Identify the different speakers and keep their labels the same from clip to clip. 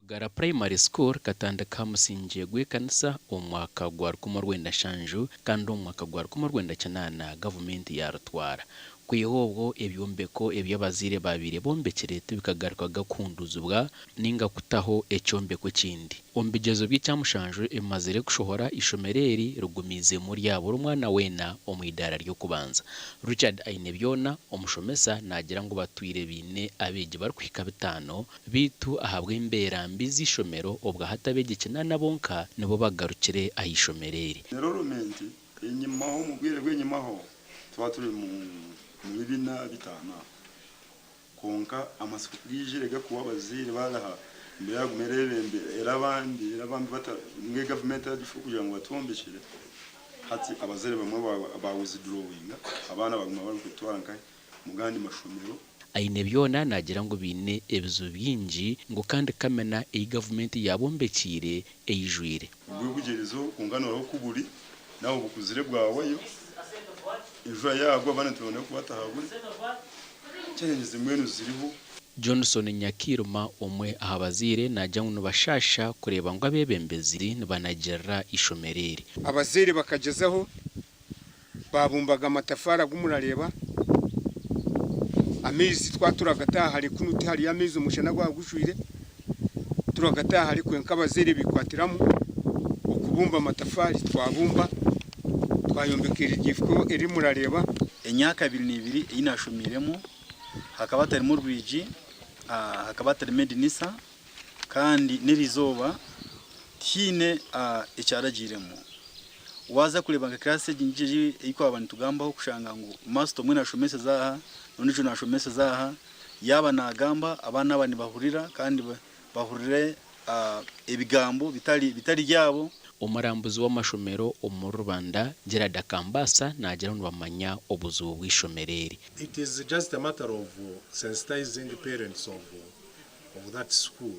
Speaker 1: Mungara Primary School katandika musingiye gw'ekanisa omwaka gwa 2005 kandi omwaka gwa 2008 gavumenti yarutwara kwihobwo ebyombeko eby'abazire babire bombekere bikagaruka gakunduzubwa ninga kutaho ekyombeko kindi ombigezo by'icyamushanjwe emazire kushohora ishomereri rugumize muri yabo rumwana wena omwidara ryo kubanza Richard Ainebyona omushomesa nagira ngo batwire bine abeegi barkwika bitano bitu ahabwe imbera mbizi shomero obwa hatabege kinana bonka nibo bagarukire ayishomereri
Speaker 2: development enyimaho mubwire gwenyimaho twaturi mu bibina bitana konka amasuku bwijirega kuba bazire baraha mbere yagumerebe erabandi bata mwe government yagifu kugira ngo batombekere hati abazire bamwe ba withdrawing abana baguma bari kutwanka mugandi mashomero
Speaker 1: Ainebyona nagira ngo bine ebizo byinji ngo kandi kamena iyi government yabombekire eyijwire
Speaker 2: ubwugerezo kungana aho kuburi nawo bukuzire bwaweyo ijwa yago abana tubone kubatahabure cyenye zimwenu ziriho
Speaker 1: Johnson Nyakiruma omwe ahabazire najya ngo bashasha kureba ngo abebembeziri nibanagera ishomereri
Speaker 3: abazire bakagezaho babumbaga amatafara gumurareba amizi twaturagataha hari kunuti hari amizi umushana gwagushwire turagataha hari kwenka abazire bikwatiramu okubumba amatafari twabumba twayombekera igifuko eri murareba
Speaker 4: enyaka 22 inashumiremo hakaba atari mu rwiji hakaba atari medinisa kandi nirizoba tine icyaragiremo waza kureba nga classe ginjije iko abantu tugambaho kushanga ngo master mwe nashomese zaha none cyo nashomese zaha yaba nagamba abana bani bahurira kandi bahurire ebigambo bitari ryabo
Speaker 1: umurambuzi w'amashomero mu Rubanda Gerard Kambasa nagira ngo bamanya obuzubu bw'ishomereri.
Speaker 5: It is just a matter of sensitizing the parents of that school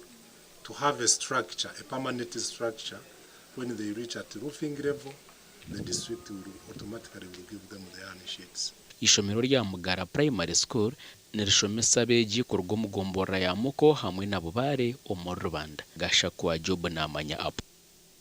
Speaker 5: to have a structure, a permanent structure. When they reach at roofing level, the district will automatically give them the iron sheets.
Speaker 1: Ishomero rya Mungara Primary School nirishomesa beji kurugumugombora ya muko hamwe nabo bare mu Rubanda. Gashakwa Job namanya apo.